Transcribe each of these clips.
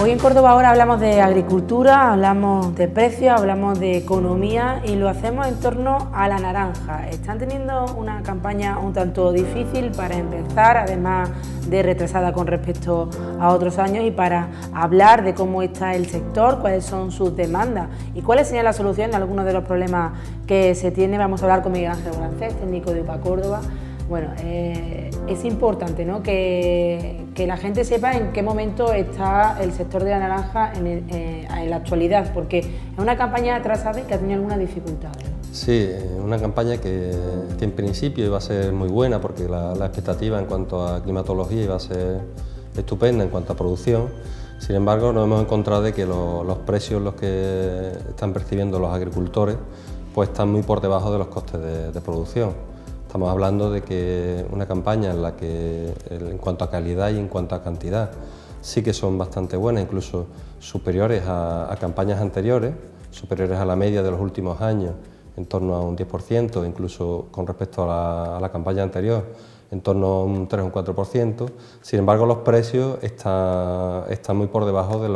Hoy en Córdoba ahora hablamos de agricultura, hablamos de precios, hablamos de economía y lo hacemos en torno a la naranja. Están teniendo una campaña un tanto difícil para empezar, además de retrasada con respecto a otros años, y para hablar de cómo está el sector, cuáles son sus demandas y cuáles serían las soluciones a algunos de los problemas que se tienen. Vamos a hablar con Miguel Ángel Francés, técnico de UPA Córdoba. Bueno, es importante, ¿no?, que la gente sepa en qué momento está el sector de la naranja en la actualidad, porque es una campaña atrasada y que ha tenido algunas dificultades, ¿no? Sí, una campaña que en principio iba a ser muy buena, porque la expectativa en cuanto a climatología iba a ser estupenda en cuanto a producción. Sin embargo, nos hemos encontrado de que los precios los que están percibiendo los agricultores pues están muy por debajo de los costes de producción. Estamos hablando de que una campaña en la que en cuanto a calidad y en cuanto a cantidad sí que son bastante buenas, incluso superiores a campañas anteriores, superiores a la media de los últimos años, en torno a un 10%, incluso con respecto a la campaña anterior, en torno a un 3 o un 4%. Sin embargo, los precios están muy por debajo de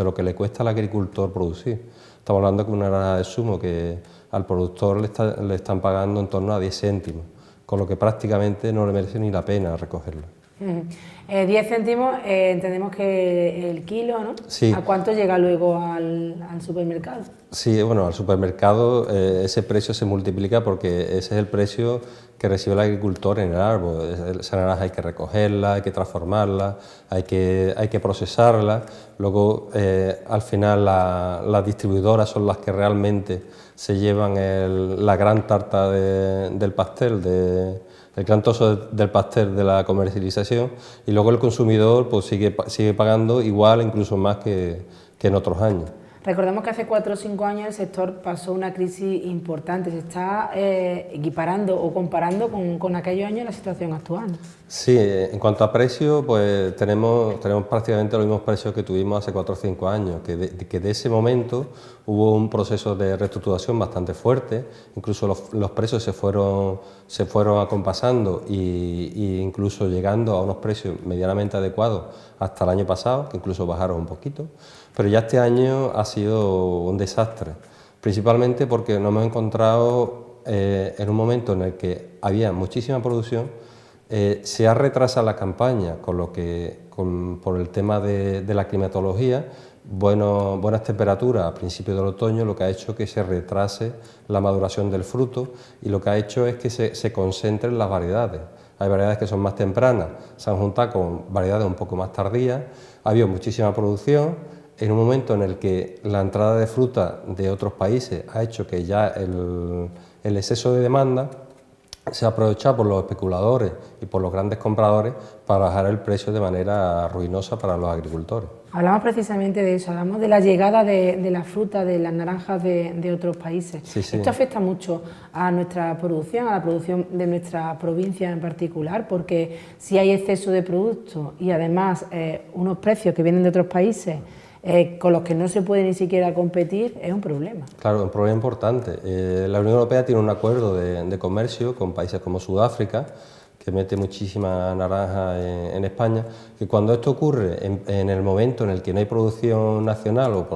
lo que le cuesta al agricultor producir. Estamos hablando de una naranja de zumo que al productor le están pagando en torno a 10 céntimos, con lo que prácticamente no le merece ni la pena recogerlo. 10 céntimos, entendemos que el kilo, ¿no? Sí. ¿A cuánto llega luego al supermercado? Sí, bueno, al supermercado ese precio se multiplica porque ese es el precio que recibe el agricultor en el árbol. Esa naranja hay que recogerla, hay que transformarla, hay que procesarla. Luego, al final, las distribuidoras son las que realmente se llevan la gran tarta del pastel, el gran trozo del pastel de la comercialización, y luego el consumidor pues sigue pagando igual, incluso más que en otros años. Recordemos que hace 4 o 5 años el sector pasó una crisis importante. ¿Se está equiparando o comparando con aquellos años la situación actual? Sí, en cuanto a precios, pues tenemos prácticamente los mismos precios que tuvimos hace 4 o 5 años, que de ese momento hubo un proceso de reestructuración bastante fuerte, incluso los precios se fueron acompasando y incluso llegando a unos precios medianamente adecuados hasta el año pasado, que incluso bajaron un poquito, pero ya este año ha sido un desastre, principalmente porque nos hemos encontrado en un momento en el que había muchísima producción. Se ha retrasado la campaña, por el tema de la climatología, buenas temperaturas a principios del otoño, lo que ha hecho que se retrase la maduración del fruto, y lo que ha hecho es que se concentren las variedades. Hay variedades que son más tempranas, se han juntado con variedades un poco más tardías, ha habido muchísima producción, en un momento en el que la entrada de fruta de otros países ha hecho que ya el exceso de demanda se ha aprovechado por los especuladores y por los grandes compradores para bajar el precio de manera ruinosa para los agricultores. Hablamos precisamente de eso, hablamos de la llegada de la fruta, de las naranjas de otros países. Sí, sí. Esto afecta mucho a nuestra producción, a la producción de nuestra provincia en particular, porque si hay exceso de productos y además unos precios que vienen de otros países con los que no se puede ni siquiera competir, es un problema. Claro, un problema importante. La Unión Europea tiene un acuerdo de comercio con países como Sudáfrica, que mete muchísima naranja en España, que cuando esto ocurre en el momento en el que no hay producción nacional o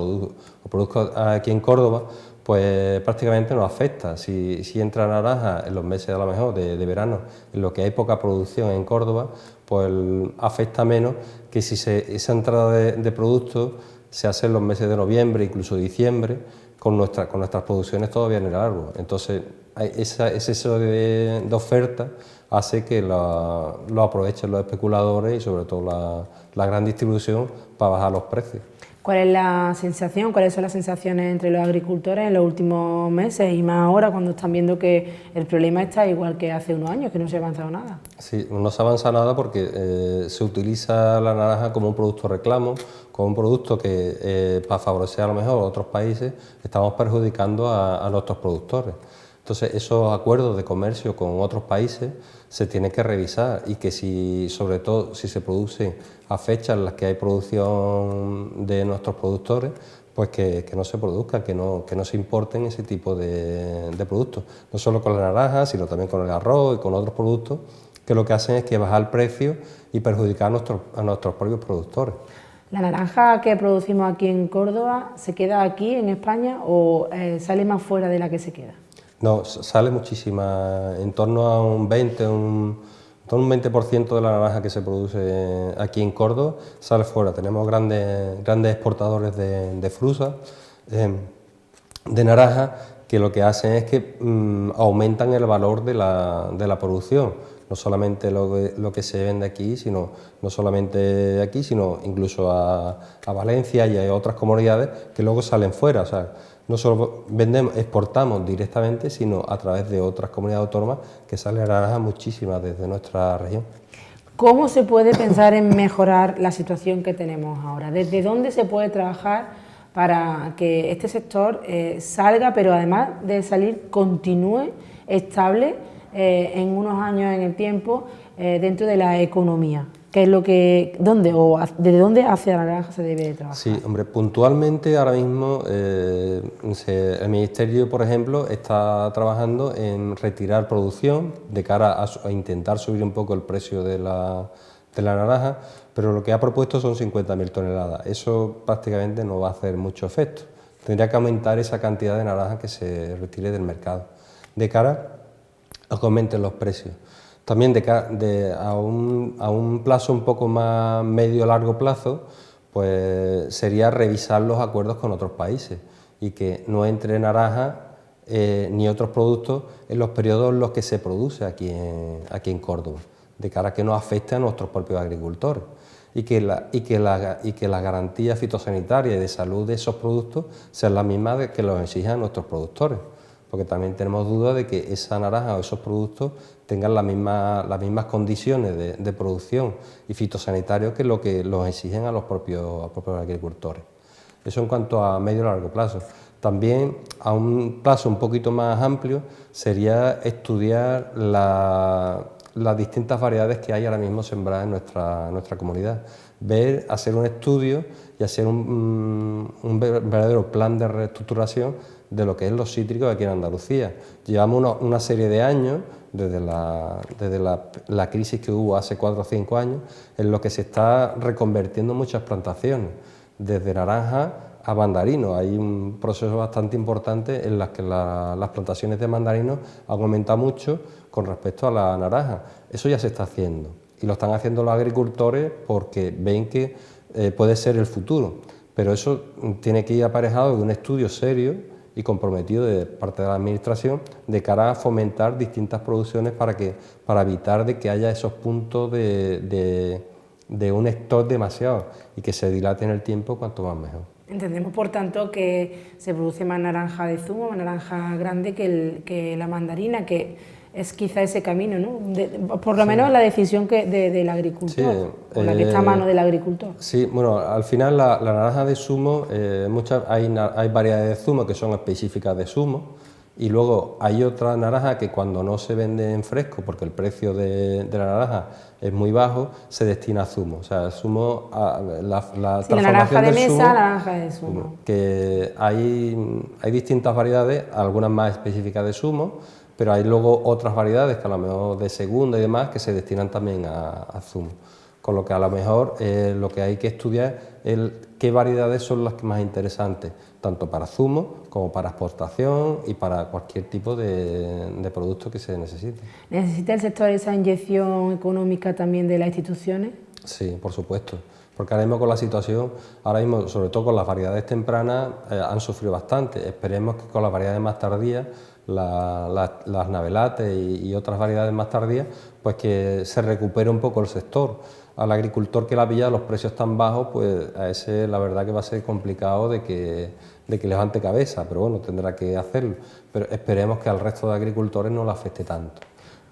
produzco aquí en Córdoba, pues prácticamente nos afecta. Si entra naranja en los meses a lo mejor de verano, en lo que hay poca producción en Córdoba, pues afecta menos que si esa entrada de productos se hace en los meses de noviembre, incluso diciembre, con nuestras producciones todavía en el árbol. Entonces, ese exceso de oferta hace que lo aprovechen los especuladores y sobre todo la gran distribución para bajar los precios. ¿Cuál es la sensación, cuáles son las sensaciones entre los agricultores en los últimos meses y más ahora cuando están viendo que el problema está igual que hace unos años, que no se ha avanzado nada? Sí, no se ha avanzado nada porque se utiliza la naranja como un producto reclamo, como un producto que para favorecer a lo mejor a otros países estamos perjudicando a nuestros productores. Entonces, esos acuerdos de comercio con otros países se tienen que revisar, y que sobre todo si se producen a fechas en las que hay producción de nuestros productores, pues que no se produzcan, que no se importen ese tipo de productos. No solo con la naranja, sino también con el arroz y con otros productos, que lo que hacen es que bajar el precio y perjudicar a nuestros propios productores. ¿La naranja que producimos aquí en Córdoba se queda aquí en España o sale más fuera de la que se queda? No, sale muchísima, en torno a un 20% de la naranja que se produce aquí en Córdoba sale fuera. Tenemos grandes exportadores de fruta, de naranja, que lo que hacen es que aumentan el valor de la producción. No solamente lo que se vende aquí, sino incluso a Valencia y a otras comunidades que luego salen fuera. O sea, no solo exportamos directamente, sino a través de otras comunidades autónomas que sale naranja muchísimas desde nuestra región. ¿Cómo se puede pensar en mejorar la situación que tenemos ahora? ¿Desde dónde se puede trabajar para que este sector salga, pero además de salir, continúe estable en unos años en el tiempo dentro de la economía? ¿Qué es lo que, desde dónde hacia la naranja se debe de trabajar? Sí, hombre, puntualmente ahora mismo el Ministerio, por ejemplo, está trabajando en retirar producción de cara a intentar subir un poco el precio de la naranja, pero lo que ha propuesto son 50.000 toneladas. Eso prácticamente no va a hacer mucho efecto. Tendría que aumentar esa cantidad de naranja que se retire del mercado, de cara a que aumenten los precios. También a un plazo un poco más medio-largo plazo, pues sería revisar los acuerdos con otros países y que no entre naranja ni otros productos en los periodos en los que se produce aquí en Córdoba, de cara a que no afecte a nuestros propios agricultores y que las garantías fitosanitarias y de salud de esos productos sean las mismas que los exijan nuestros productores, porque también tenemos dudas de que esa naranja o esos productos tengan las mismas condiciones de producción y fitosanitarios que lo que los exigen a los propios agricultores. Eso en cuanto a medio y largo plazo. También a un plazo un poquito más amplio sería estudiar las distintas variedades que hay ahora mismo sembradas en nuestra comunidad. Hacer un estudio y hacer un verdadero plan de reestructuración de lo que es los cítricos aquí en Andalucía. Llevamos una serie de años, desde la crisis que hubo hace 4 o 5 años, en lo que se está reconvirtiendo muchas plantaciones, desde naranja a mandarino. Hay un proceso bastante importante en las que las plantaciones de mandarinos han aumentado mucho con respecto a la naranja. Eso ya se está haciendo y lo están haciendo los agricultores porque ven que puede ser el futuro, pero eso tiene que ir aparejado de un estudio serio y comprometido de parte de la Administración de cara a fomentar distintas producciones para evitar de que haya esos puntos de un stock demasiado y que se dilate en el tiempo cuanto más mejor. Entendemos, por tanto, que se produce más naranja de zumo, más naranja grande que la mandarina, que es quizá ese camino, ¿no? Por lo menos la decisión del agricultor, o la que está a mano del agricultor. Sí, bueno, al final la naranja de zumo, hay variedades de zumo que son específicas de zumo, y luego hay otra naranja que cuando no se vende en fresco, porque el precio de la naranja es muy bajo, se destina a zumo. O sea, el zumo, la naranja de mesa, zumo, la naranja de zumo. Que hay distintas variedades, algunas más específicas de zumo, pero hay luego otras variedades que a lo mejor de segunda y demás que se destinan también a zumo. Con lo que a lo mejor lo que hay que estudiar es qué variedades son las más interesantes, tanto para zumo como para exportación y para cualquier tipo de producto que se necesite. ¿Necesita el sector esa inyección económica también de las instituciones? Sí, por supuesto, porque ahora mismo con la situación, sobre todo con las variedades tempranas, han sufrido bastante. Esperemos que con las variedades más tardías, las navelates y otras variedades más tardías, pues que se recupere un poco el sector. Al agricultor que la pilla los precios tan bajos, pues a ese la verdad que va a ser complicado de que levante cabeza, pero bueno, tendrá que hacerlo. Pero esperemos que al resto de agricultores no le afecte tanto.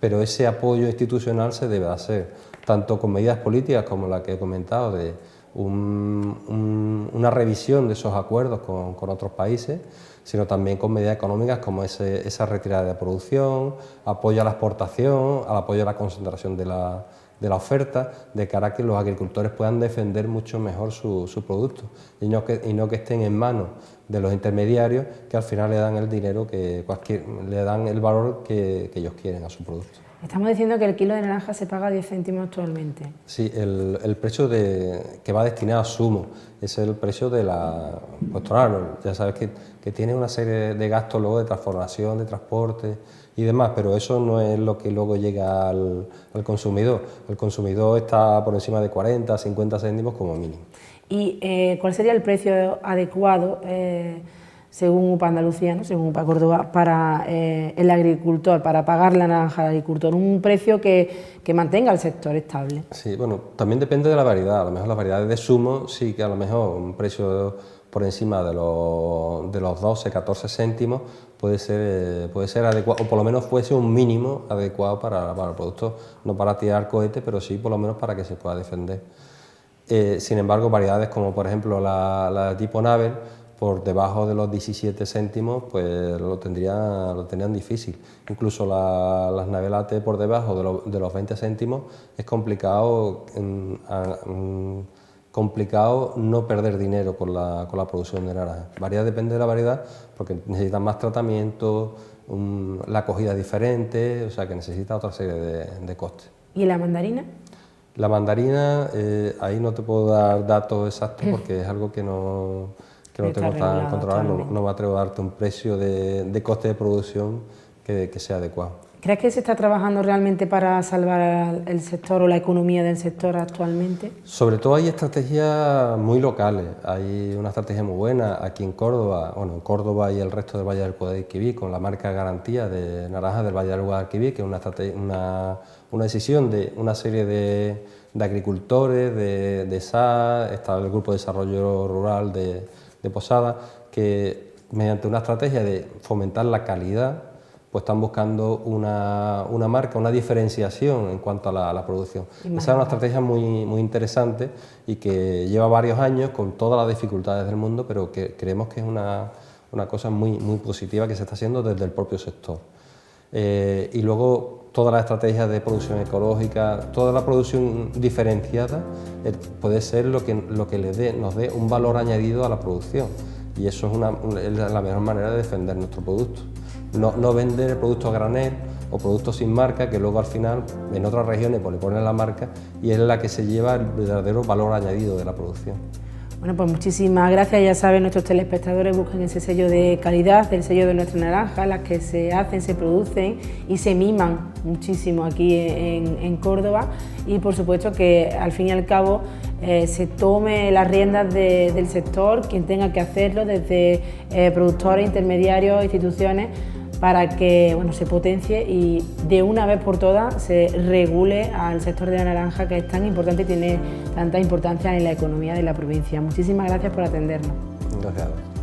Pero ese apoyo institucional se debe hacer, tanto con medidas políticas como la que he comentado, de una revisión de esos acuerdos con otros países, sino también con medidas económicas como esa retirada de producción, apoyo a la exportación, al apoyo a la concentración de la oferta, de cara a que los agricultores puedan defender mucho mejor su producto y no que estén en manos de los intermediarios que al final le dan el dinero le dan el valor que ellos quieren a su producto. Estamos diciendo que el kilo de naranja se paga 10 céntimos actualmente. Sí, el precio que va destinado a zumo, ese es el precio de la... Pues claro, ya sabes que tiene una serie de gastos luego de transformación, de transporte y demás, pero eso no es lo que luego llega al consumidor. El consumidor está por encima de 40, 50 céntimos como mínimo. ¿Y cuál sería el precio adecuado, según UPA Andalucía, ¿no?, según UPA Córdoba, para el agricultor, para pagar la naranja al agricultor? Un precio que mantenga el sector estable. Sí, bueno, también depende de la variedad. A lo mejor las variedades de zumo sí que a lo mejor un precio por encima de los 12, 14 céntimos puede ser adecuado, o por lo menos fuese un mínimo adecuado para el productor, no para tirar cohetes, pero sí por lo menos para que se pueda defender. Sin embargo, variedades como por ejemplo la tipo Navel, por debajo de los 17 céntimos, pues lo tendrían difícil. Incluso las Navelate por debajo de los 20 céntimos es complicado no perder dinero con la producción de naranja. Depende de la variedad, porque necesitan más tratamiento, la acogida es diferente, o sea que necesita otra serie de costes. ¿Y la mandarina? La mandarina, ahí no te puedo dar datos exactos porque es algo que no tengo tan controlado, no me atrevo a darte un precio de coste de producción que sea adecuado. ¿Crees que se está trabajando realmente para salvar el sector o la economía del sector actualmente? Sobre todo hay estrategias muy locales, hay una estrategia muy buena aquí en Córdoba, en Córdoba y el resto del Valle del Guadalquivir, con la marca Garantía de naranja del Valle del Guadalquivir, que es una decisión de una serie de agricultores, de SA, está el Grupo de Desarrollo Rural de Posada, que mediante una estrategia de fomentar la calidad, pues están buscando una marca, una diferenciación en cuanto a la producción. Esa es una estrategia muy interesante y que lleva varios años con todas las dificultades del mundo, pero que creemos que es una cosa muy positiva que se está haciendo desde el propio sector. Y luego todas las estrategias de producción ecológica, toda la producción diferenciada puede ser lo que nos dé un valor añadido a la producción, y eso es la mejor manera de defender nuestro producto. No vender el producto a granel o productos sin marca, que luego al final en otras regiones pues le ponen la marca y es la que se lleva el verdadero valor añadido de la producción. Bueno, pues muchísimas gracias. Ya saben, nuestros telespectadores busquen ese sello de calidad, el sello de nuestra naranja, las que se hacen, se producen y se miman muchísimo aquí en Córdoba, y por supuesto que al fin y al cabo se tome las riendas del sector, quien tenga que hacerlo, desde productores, intermediarios, instituciones, para que se potencie y de una vez por todas se regule al sector de la naranja, que es tan importante y tiene tanta importancia en la economía de la provincia. Muchísimas gracias por atendernos. Gracias.